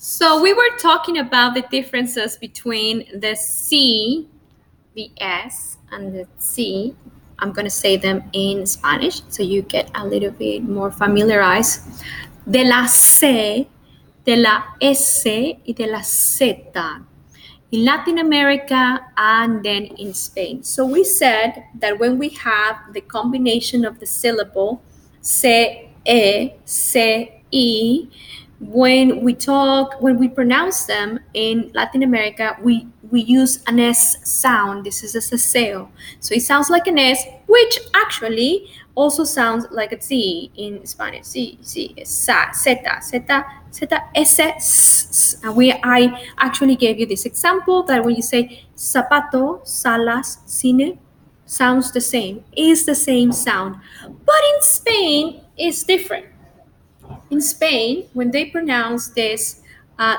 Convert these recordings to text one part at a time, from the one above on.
So we were talking about the differences between the C, the S, and the C. I'm going to say them in Spanish so you get a little bit more familiarized. De la C, de la S, y de la Z. In Latin America and then in Spain. So we said that when we have the combination of the syllable C, E, C, E, when we pronounce them in Latin America, we use an S sound. This is a ceseo. So it sounds like an S, which actually also sounds like a Z in Spanish. Z, sa, zeta, zeta, zeta, S, S. And I actually gave you this example that when you say zapato, salas, cine, sounds the same, is the same sound. But in Spain, it's different. In Spain, when they pronounce this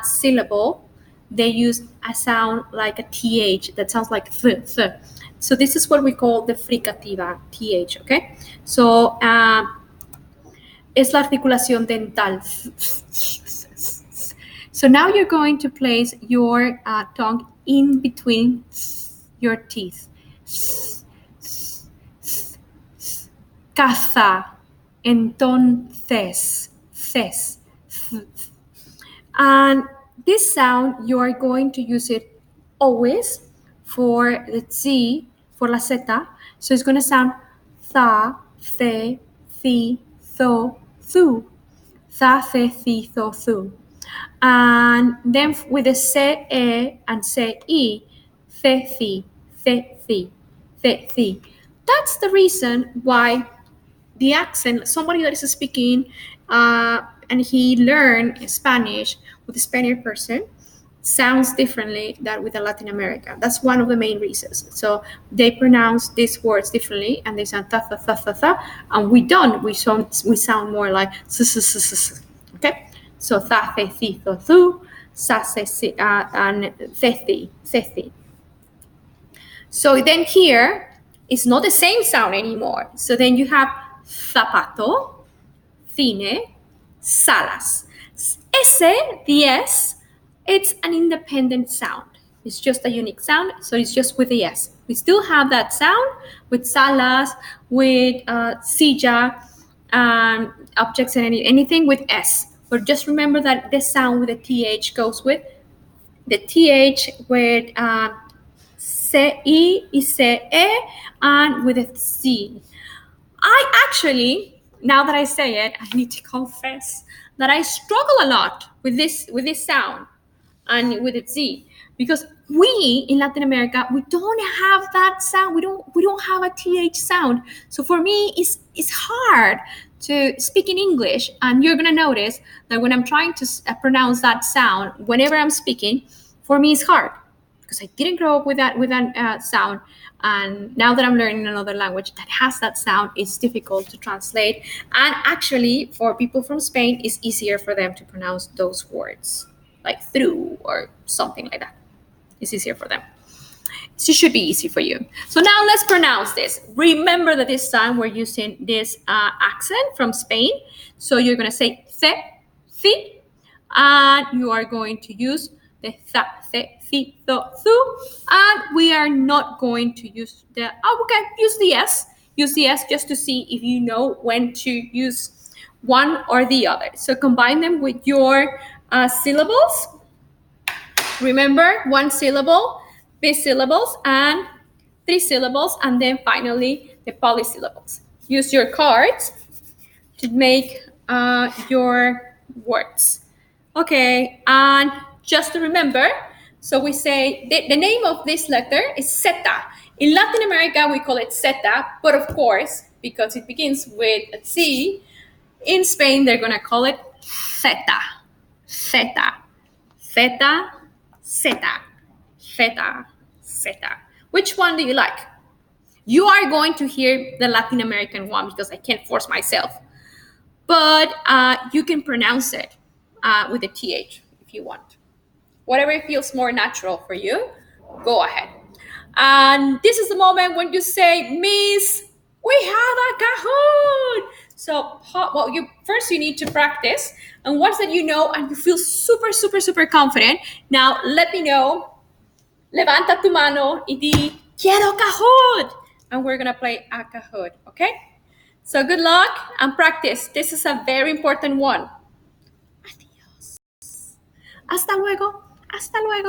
syllable, they use a sound like a th that sounds like th. So this is what we call the fricativa, th, okay? So es la articulación dental. So now you're going to place your tongue in between your teeth. Caza, entonces, ces. And this sound, you are going to use it always for the Z, for la zeta. So it's going to sound tha, the, thi, tho, thu. Tha, the, thi, tho, thu. And then with the se, e, and se, e, the, thi, the, thi, the, thi. That's the reason why the accent, somebody that is speaking and he learned Spanish with a Spanish person, sounds differently than with a Latin American. That's one of the main reasons. So they pronounce these words differently, and they sound tha tha tha tha tha, and we don't. We sound more like s s s s s. Okay, so tha the thi tho thu, sa se si and the thi. So then here it's not the same sound anymore. So then you have zapato, cine, salas. Ese, the S, it's an independent sound. It's just a unique sound, so it's just with the S. We still have that sound with salas, with silla, objects and anything with S. But just remember that the sound with the TH goes with the TH with C-E y C-E and with a C. I actually, now that I say it, I need to confess that I struggle a lot with this sound and with the Z, because we in Latin America, we don't have that sound. We don't have a th sound. So for me, it's hard to speak in English, and you're gonna notice that when I'm trying to pronounce that sound, whenever I'm speaking, for me it's hard because I didn't grow up with that sound. And now that I'm learning another language that has that sound, it's difficult to translate. And actually, for people from Spain, it's easier for them to pronounce those words, like through or something like that. It's easier for them. So it should be easy for you. So now let's pronounce this. Remember that this time we're using this accent from Spain. So you're going to say the, thi, and you are going to use the tha, the, thi, tho, thu, and we are not going to use use the S. Use the S just to see if you know when to use one or the other. So combine them with your syllables. Remember, one syllable, bisyllables, and three syllables, and then finally the polysyllables. Use your cards to make your words. Okay, and just to remember, so we say the name of this letter is zeta. In Latin America, we call it zeta, but of course, because it begins with a Z, in Spain, they're gonna call it zeta, zeta, zeta, zeta, zeta, zeta. Which one do you like? You are going to hear the Latin American one because I can't force myself. But you can pronounce it with a TH if you want. Whatever feels more natural for you, go ahead. And this is the moment when you say, Miss, we have a cajon. So, well, you need to practice, and once that you know and you feel super, super, super confident, now let me know. Levanta tu mano y di quiero Kahoot, and we're gonna play a Kahoot. Okay? So good luck and practice. This is a very important one. Adiós. Hasta luego. Hasta luego.